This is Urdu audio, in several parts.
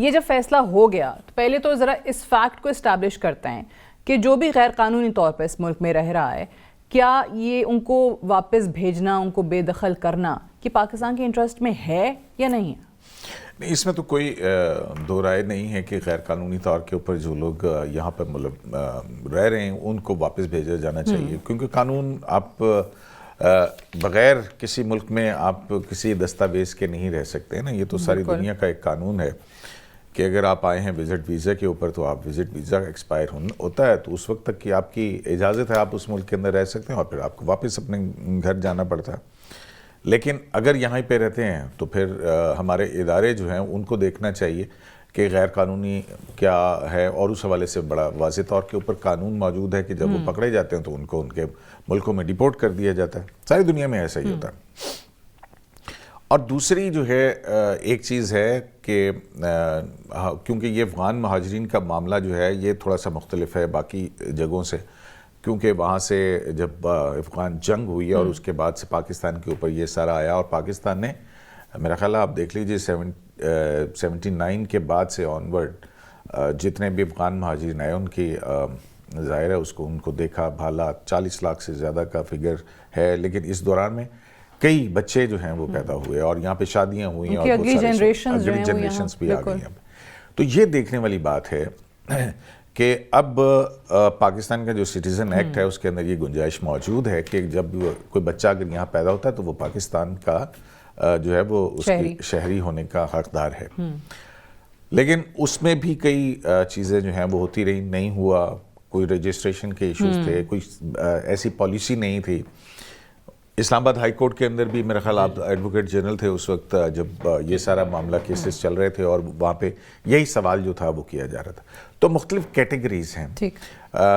یہ جب فیصلہ ہو گیا تو پہلے تو ذرا اس فیکٹ کو اسٹیبلش کرتے ہیں کہ جو بھی غیر قانونی طور پر اس ملک میں رہ رہا ہے، کیا یہ ان کو واپس بھیجنا، ان کو بے دخل کرنا، کہ پاکستان کے انٹرسٹ میں ہے یا نہیں ہے؟ نہیں، اس میں تو کوئی دو رائے نہیں ہے کہ غیر قانونی طور کے اوپر جو لوگ یہاں پر رہ رہے ہیں ان کو واپس بھیجا جانا چاہیے، کیونکہ قانون آپ بغیر کسی ملک میں آپ کسی دستاویز کے نہیں رہ سکتے نا. یہ تو ساری دنیا کا ایک قانون ہے کہ اگر آپ آئے ہیں وزٹ ویزا کے اوپر تو آپ وزٹ ویزا ایکسپائر ہوتا ہے تو اس وقت تک کہ آپ کی اجازت ہے آپ اس ملک کے اندر رہ سکتے ہیں اور پھر آپ کو واپس اپنے گھر جانا پڑتا ہے. لیکن اگر یہاں پہ رہتے ہیں تو پھر ہمارے ادارے جو ہیں ان کو دیکھنا چاہیے کہ غیر قانونی کیا ہے، اور اس حوالے سے بڑا واضح طور کے اوپر قانون موجود ہے کہ جب وہ پکڑے جاتے ہیں تو ان کو ان کے ملکوں میں ڈیپورٹ کر دیا جاتا ہے. ساری دنیا میں ایسا ہی ہوتا ہے. اور دوسری جو ہے ایک چیز ہے کہ کیونکہ یہ افغان مہاجرین کا معاملہ جو ہے یہ تھوڑا سا مختلف ہے باقی جگہوں سے، کیونکہ وہاں سے جب افغان جنگ ہوئی اور اس کے بعد سے پاکستان کے اوپر یہ سارا آیا، اور پاکستان نے میرا خیال ہے آپ دیکھ لیجئے 79 کے بعد سے آنورڈ جتنے بھی افغان مہاجرین آئے ان کی ظاہر ہے ان کو دیکھا بھالا 40 لاکھ سے زیادہ کا فگر ہے. لیکن اس دوران میں کئی بچے جو ہیں وہ پیدا ہوئے اور یہاں پہ شادیاں ہوئیں اور اگلی جنریشنز بھی آ گئی ہیں. تو یہ دیکھنے والی بات ہے کہ اب پاکستان کا جو سٹیزن ایکٹ ہے اس کے اندر یہ گنجائش موجود ہے کہ جب کوئی بچہ اگر یہاں پیدا ہوتا ہے تو وہ پاکستان کا جو ہے وہ اس کی شہری ہونے کا حقدار ہے. لیکن اس میں بھی کئی چیزیں جو ہیں وہ ہوتی رہی، نہیں ہوا، کوئی رجسٹریشن کے ایشوز تھے، کوئی ایسی پالیسی نہیں تھی. اسلام آباد ہائی کورٹ کے اندر بھی میرا خیال آپ ایڈوکیٹ جنرل تھے اس وقت جب یہ سارا معاملہ کیسز چل رہے تھے، اور وہاں پہ یہی سوال جو تھا وہ کیا جا رہا تھا. تو مختلف کیٹیگریز ہیں.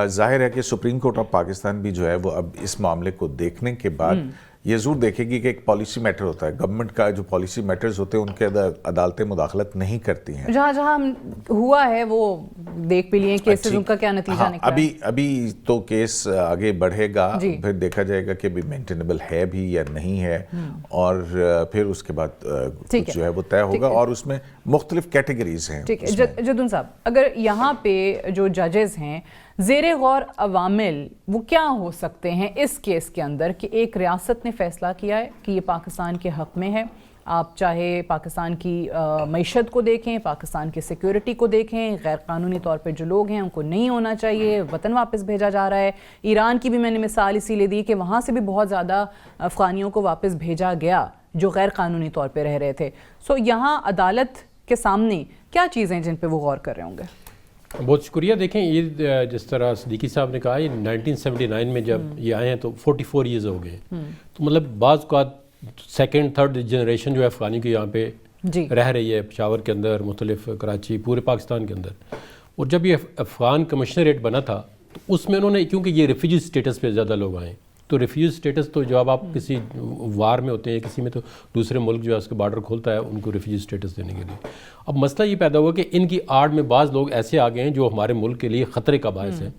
ظاہر ہے کہ سپریم کورٹ آف پاکستان بھی جو ہے وہ اب اس معاملے کو دیکھنے کے بعد یہ ضرور دیکھے گی کہ ایک پالیسی میٹر ہوتا ہے، گورنمنٹ کا جو پالیسی میٹرز ہوتے ہیں ان کے عدالتیں مداخلت نہیں کرتی ہیں. جہاں جہاں ہوا ہے وہ دیکھ بھی لیے کیسز، ان کا کیا نتیجہ نکلا. ابھی تو کیس آگے بڑھے گا، پھر دیکھا جائے گا کہ بھی مینٹینیبل ہے بھی یا نہیں ہے، اور پھر اس کے بعد جو ہے وہ طے ہوگا. اور اس میں مختلف کیٹیگریز ہیں. ٹھیک ہے جدن صاحب، اگر یہاں پہ جو ججز ہیں زیر غور عوامل وہ کیا ہو سکتے ہیں اس کیس کے اندر کہ ایک ریاست نے فیصلہ کیا ہے کہ یہ پاکستان کے حق میں ہے، آپ چاہے پاکستان کی معیشت کو دیکھیں، پاکستان کی سیکیورٹی کو دیکھیں، غیر قانونی طور پہ جو لوگ ہیں ان کو نہیں ہونا چاہیے، وطن واپس بھیجا جا رہا ہے. ایران کی بھی میں نے مثال اسی لیے دی کہ وہاں سے بھی بہت زیادہ افغانیوں کو واپس بھیجا گیا جو غیر قانونی طور پہ رہ رہے تھے. سو یہاں عدالت کے سامنے کیا چیزیں جن پہ وہ غور کر رہے ہوں گے؟ بہت شکریہ. دیکھیں یہ جس طرح صدیقی صاحب نے کہا، یہ 1979 میں جب یہ آئے ہیں تو 44 ایئرز ہو گئے. تو مطلب بعض اوقات سیکنڈ تھرڈ جنریشن جو ہے افغانی کی یہاں پہ رہ رہی ہے، پشاور کے اندر، مختلف کراچی، پورے پاکستان کے اندر. اور جب یہ افغان کمشنریٹ بنا تھا تو اس میں انہوں نے، کیونکہ یہ ریفیوجی اسٹیٹس پہ زیادہ لوگ آئے، تو ریفیوجی اسٹیٹس تو جب آپ کسی وار میں ہوتے ہیں کسی میں، تو دوسرے ملک جو ہے اس کا بارڈر کھولتا ہے ان کو ریفیوجی اسٹیٹس دینے کے لیے. اب مسئلہ یہ پیدا ہوا کہ ان کی آڑ میں بعض لوگ ایسے آ گئے ہیں جو ہمارے ملک کے لیے خطرے کا باعث ہے.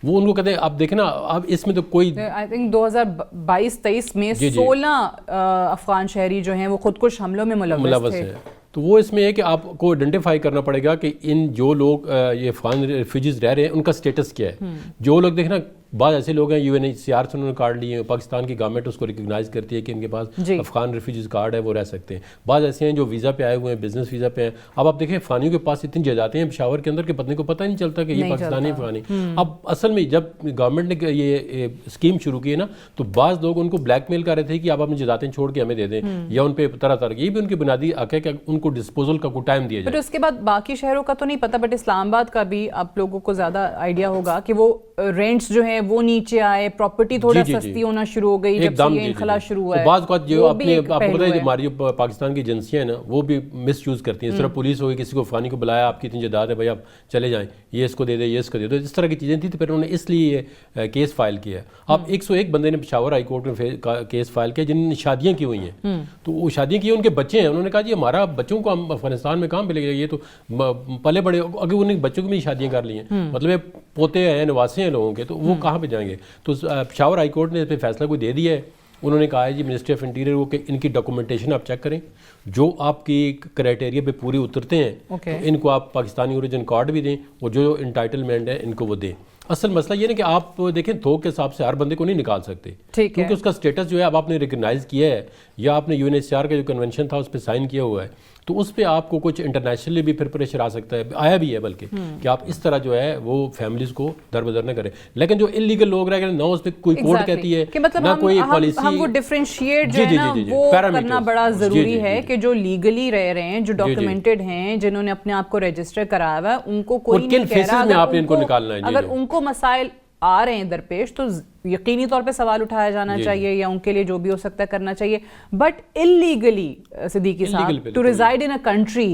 وہ ان کو کہتے ہیں، آپ دیکھیں نا، اب اس میں تو کوئی آئی تھنک 2022-23 میں 16 افغان شہری جو ہیں وہ خودکش حملوں میں ملوث تھے. تو وہ اس میں ہے کہ آپ کو آئیڈینٹیفائی کرنا پڑے گا کہ ان جو لوگ یہ افغان ریفیوجیز رہ رہے ہیں ان کا سٹیٹس کیا ہے. جو لوگ دیکھنا بعض ایسے لوگ ہیں UNHCR سے انہوں نے کارڈ لیے ہیں، پاکستان کی گورنمنٹ اس کو ریکگنائز کرتی ہے کہ ان کے پاس افغان ریفیوجیز کارڈ ہے، وہ رہ سکتے ہیں. بعض ایسے ہیں جو ویزا پہ آئے ہوئے ہیں، بزنس ویزا پہ ہیں. اب آپ دیکھیں افغانیوں کے پاس اتنی جائیدادیں ہیں پشاور کے اندر کہ پتہ کو پتہ نہیں چلتا کہ یہ پاکستانی افغانی. اب اصل میں جب گورنمنٹ نے یہ اسکیم شروع کی ہے نا، تو بعض لوگ ان کو بلیک میل کر رہے تھے کہ آپ اپنی جائیدادیں چھوڑ کے ہمیں دے دیں، یا ان پہ طرح طرح یہ بھی ان کی بنیادی حق ہے کہ ان کو ڈسپوزل کا کوئی ٹائم دیا جائے. بٹ اس کے بعد باقی شہروں کا تو نہیں پتہ، بٹ اسلام آباد کا بھی آپ لوگوں کو زیادہ آئیڈیا ہوگا کہ وہ رینٹس جو ہیں وہ نیچے آئے، پراپرٹی تھوڑا سستی ہونا شروع ہو گئی جب سے یہ انخلا شروع ہوا ہے. بعض اوقات جو آپ کو پتہ ہے ہماری پاکستان کی ایجنسیاں ہیں نا وہ بھی مس یوز کرتی ہیں. اس طرح پولیس ہوگی، کسی کو افغانی کو بلایا، آپ کی اتنی جائیداد ہے بھائی آپ چلے جائیں، یہ اس کو دے دے، یہ اس کو دے دو، اس طرح کی چیزیں تھیں. تو پھر انہوں نے اس لیے یہ کیس فائل کیا. اب 101 بندے نے پشاور ہائی کورٹ میں کیس فائل کیا جن نے شادیاں کی ہوئی ہیں. تو وہ شادیاں کی، ان کے بچے ہیں. انہوں نے کہا جی ہمارا بچوں کو ہم افغانستان میں کہاں ملے گا، یہ تو پلے بڑے، اگر انہوں نے بچوں کو بھی شادیاں کر لی ہیں، مطلب پوتے ہیں، نواسے ہیں لوگوں کے، تو وہ کہاں پہ جائیں گے. تو پشاور ہائی کورٹ نے اس پہ فیصلہ کوئی دے دیا ہے انہوں نے کہا ہے جی منسٹری آف انٹیریئر کو کہ ان کی ڈاکومنٹیشن آپ چیک کریں, جو آپ کی کرائٹیریا پہ پوری اترتے ہیں تو ان کو آپ پاکستانی اوریجن کارڈ بھی دیں, وہ جو انٹائٹلمنٹ ہے ان کو وہ دیں. اصل مسئلہ یہ ہے کہ آپ دیکھیں تھوک کے حساب سے ہر بندے کو نہیں نکال سکتے, کیونکہ اس کا سٹیٹس جو ہے اب آپ نے ریکگنائز کیا ہے یا آپ نے UNHCR کا جو کنونشن تھا اس پہ سائن کیا ہوا ہے, تو اس پہ آپ کو کچھ انٹرنیشنلی بھی پھر پریشر آ سکتا ہے, آیا بھی ہے بلکہ, کہ آپ اس طرح جو ہے وہ فیملیز کو در بدر نہ کریں. لیکن جو انلیگل لوگ رہ گئے نہ اس پہ کوئی کوڈ کہتی ہے نہ کوئی پالیسی, ہم وہ ڈیفرینشیٹ جو ہے نا وہ کرنا بڑا ضروری ہے کہ جو لیگلی رہ رہے ہیں, جو ڈاکیومنٹڈ ہیں, جنہوں نے اپنے آپ کو رجسٹر کرایا ہوا ہے, ان کو کوئی نہیں کہہ رہا اگر ان کو مسائل آ رہے ہیں درپیش تو یقینی طور پہ سوال اٹھایا جانا چاہیے یا ان کے لیے جو بھی ہو سکتا ہے کرنا چاہیے. بٹ انلیگلی صدیقی صاحب to reside in a country,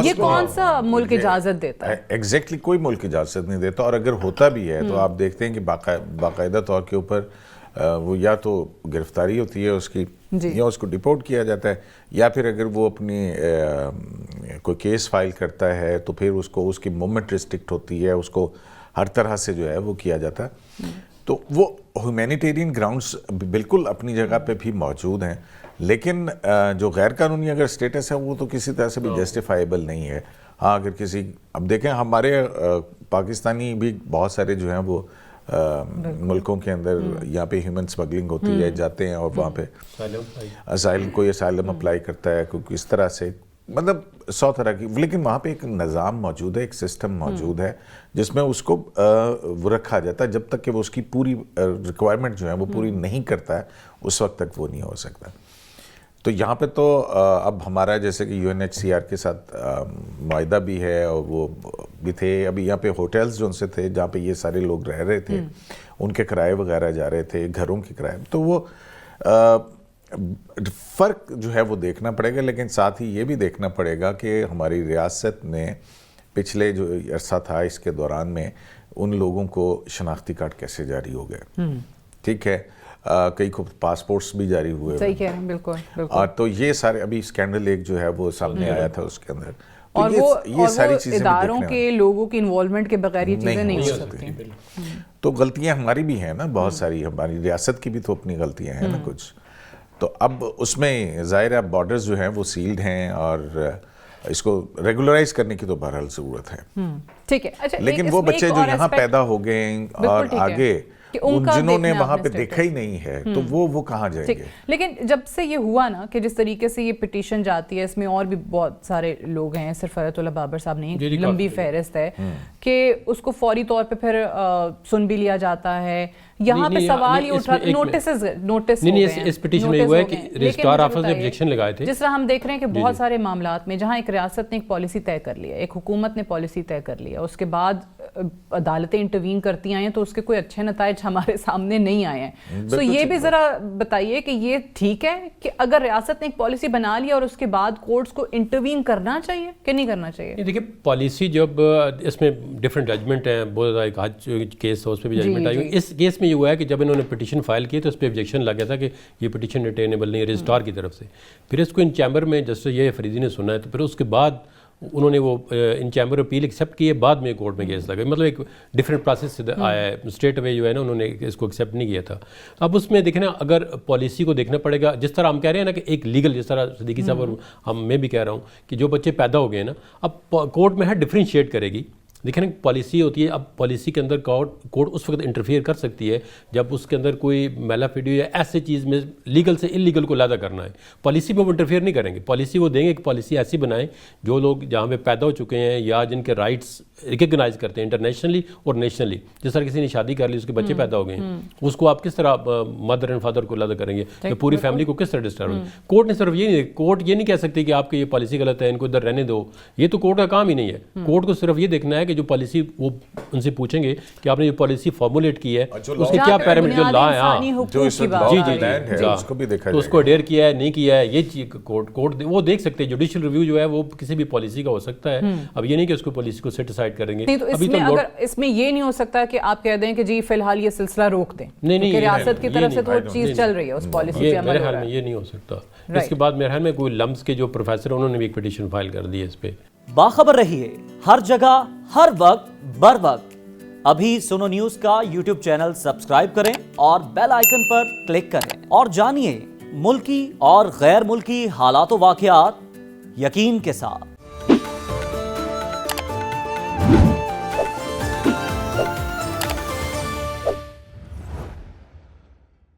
یہ کون سا ملک اجازت دیتا ہے؟ ایگزیکٹلی کوئی ملک اجازت نہیں دیتا, اور اگر ہوتا بھی ہے تو آپ دیکھتے ہیں کہ باقاعدہ طور کے اوپر وہ یا تو گرفتاری ہوتی ہے اس کی, یا اس کو ڈیپورٹ کیا جاتا ہے, یا پھر اگر وہ اپنی کوئی کیس فائل کرتا ہے تو پھر اس کو اس کی موومنٹ ریسٹرکٹ ہوتی ہے, اس کو ہر طرح سے جو ہے وہ کیا جاتا ہے. تو وہ ہیومینیٹیرین گراؤنڈز بالکل اپنی جگہ پہ بھی موجود ہیں, لیکن جو غیر قانونی اگر سٹیٹس ہے وہ تو کسی طرح سے بھی جسٹیفائیبل نہیں ہے. ہاں اگر کسی, اب دیکھیں ہمارے پاکستانی بھی بہت سارے جو ہیں وہ ملکوں کے اندر یہاں پہ ہیومن سمگلنگ ہوتی ہے, جاتے ہیں اور وہاں پہ کوئی اسائلم اپلائی کرتا ہے, کوئی اس طرح سے, مطلب 100 طرح کی, لیکن وہاں پہ ایک نظام موجود ہے, ایک سسٹم موجود ہے جس میں اس کو وہ رکھا جاتا ہے. جب تک کہ وہ اس کی پوری ریکوائرمنٹ جو ہے وہ پوری نہیں کرتا ہے اس وقت تک وہ نہیں ہو سکتا. تو یہاں پہ تو اب ہمارا جیسے کہ UNHCR کے ساتھ معاہدہ بھی ہے, اور وہ بھی تھے ابھی یہاں پہ ہوٹلز جو ان سے تھے جہاں پہ یہ سارے لوگ رہ رہے تھے, ان کے کرائے وغیرہ جا رہے تھے, گھروں کے کرائے, تو وہ فرق جو ہے وہ دیکھنا پڑے گا. لیکن ساتھ ہی یہ بھی دیکھنا پڑے گا کہ ہماری ریاست نے پچھلے جو عرصہ تھا اس کے دوران میں ان لوگوں کو شناختی کارڈ کیسے جاری ہو گئے, ٹھیک ہے, کئی کو پاسپورٹس بھی جاری ہوئے, صحیح کہہ رہے ہیں, بالکل. تو یہ سارے ابھی اسکینڈل ایک جو ہے وہ سامنے آیا تھا اس کے اندر, اور یہ ساری چیزیں اداروں کے لوگوں کی انوالومنٹ کے بغیر یہ چیزیں نہیں ہو سکتی. تو غلطیاں ہماری بھی ہیں نا بہت ساری, ہماری ریاست کی بھی تو اپنی غلطیاں ہیں نا کچھ. تو اب اس میں ظاہر ہے بارڈرز جو ہیں وہ سیلڈ ہیں, اور اس کو ریگولرائز کرنے کی تو بہرحال ضرورت ہے. ٹھیک ہے, اچھا, لیکن وہ بچے جو یہاں پیدا ہو گئے اور آگے جنہوں نے وہاں پہ دیکھا ہی نہیں ہے تو وہ کہاں جائیں گے؟ لیکن جب سے یہ ہوا نا کہ جس طریقے سے یہ پٹیشن جاتی ہے, اس میں اور بھی بہت سارے لوگ ہیں, صرف فرحت اللہ بابر صاحب نہیں, لمبی فہرست ہے, کہ اس کو فوری طور پہ پھر سن بھی لیا جاتا ہے. یہاں پہ سوال یہ اٹھ رہا, نوٹس اس پٹیشن میں ہوا ہے کہ رجسٹرار آفس نے objection لگائے تھے. جس طرح ہم دیکھ رہے ہیں کہ بہت سارے معاملات میں جہاں ایک ریاست نے ایک پالیسی طے کر لیا, ایک حکومت نے پالیسی طے کر لیا, اس کے بعد عدالتیں انٹروین کرتی آئی ہیں تو اس کے کوئی اچھے نتائج ہمارے سامنے نہیں آئے ہیں. سو یہ بھی ذرا بتائیے کہ یہ ٹھیک ہے کہ اگر ریاست نے ایک پالیسی بنا لیا اور اس کے بعد کورٹس کو انٹروین کرنا چاہیے کہ نہیں کرنا چاہیے؟ دیکھیں پالیسی جب اس میں ڈفرینٹ ججمنٹ ہیں, بہت زیادہ ایک حج کیس ہے اس پہ بھی ججمنٹ آئی. اس کیس میں یہ ہوا ہے کہ جب انہوں نے پٹیشن فائل کی تو اس پہ objection لگ گیا تھا کہ یہ پٹیشن ریٹینیبل نہیں ہے رجسٹرار کی طرف سے. پھر اس کو ان چیمبر میں جسٹس یہ فریدی نے سنا ہے, تو پھر اس کے بعد انہوں نے وہ ان چیمبر اپیل ایکسیپٹ کی ہے, بعد میں کورٹ میں کیس لگا, مطلب ایک ڈفرینٹ پروسیس سے آیا ہے, اسٹریٹ اوے جو ہے نا انہوں نے اس کو ایکسیپٹ نہیں کیا تھا. اب اس میں دیکھنا اگر پالیسی کو دیکھنا پڑے گا, جس طرح ہم کہہ رہے ہیں نا کہ ایک لیگل, جس طرح صدیقی صاحب اور میں بھی کہہ رہا ہوں کہ جو بچے پیدا ہو گئے نا, اب کورٹ میں ہے ڈفرینشیٹ کرے گی. دیکھیں پالیسی ہوتی ہے, اب پالیسی کے اندر کورٹ اس وقت انٹرفیئر کر سکتی ہے جب اس کے اندر کوئی میلا فیڈیو یا ایسے چیز میں لیگل سے انلیگل کو علیحدہ کرنا ہے. پالیسی میں وہ انٹرفیئر نہیں کریں گے, پالیسی وہ دیں گے کہ پالیسی ایسی بنائیں جو لوگ جہاں پہ پیدا ہو چکے ہیں یا جن کے رائٹس ریکگنائز کرتے ہیں انٹرنیشنلی اور نیشنلی. جس طرح کسی نے شادی کر لی, اس کے بچے پیدا ہو گئے ہیں, اس کو آپ کس طرح مدر اینڈ فادر کو علیحدہ کریں گے, کہ پوری فیملی کو کس طرح ڈسٹرب ہوگی. کورٹ نے صرف یہ نہیں, کورٹ یہ نہیں کہہ سکتی کہ آپ کی یہ پالیسی غلط ہے, ان کو ادھر رہنے دو, یہ تو کورٹ کا کام ہی نہیں ہے. کورٹ کو صرف یہ دیکھنا ہے کہ جو پالیسی, وہ ان سے پوچھیں گے کہ آپ نے جو پالیسی فارمولیٹ کی ہے اس کے کیا پیرامیٹر, جو لا ہے تو اس کو اڈیئر کیا ہے نہیں کیا ہے, یہ چیز کورٹ وہ دیکھ سکتے ہیں. جوڈیشل ریویو جو ہے وہ کسی بھی پالیسی کا ہو سکتا ہے. اب یہ نہیں کہ اس کو پالیسی کو سیٹ اسائڈ کریں گے. اس میں یہ نہیں ہو سکتا کہ آپ کہہ دیں کہ جی فی الحال یہ سلسلہ روک دیں, کیونکہ ریاست کی طرف سے تو چیز چل رہی ہے, اس پالیسی سے عمل ہو رہا ہے. میرے خیال میں یہ نہیں ہو سکتا. اس کے بعد میرے خیال میں کوئی لمس کے جو پروفیسر انہوں نے بھی ایک پٹیشن فائل کر دی ہے اس پہ. باخبر رہیے ہر جگہ ہر وقت بر وقت. ابھی سنو نیوز کا YouTube چینل سبسکرائب کریں اور بیل آئیکن پر کلک کریں اور جانیے ملکی اور غیر ملکی حالات و واقعات یقین کے ساتھ۔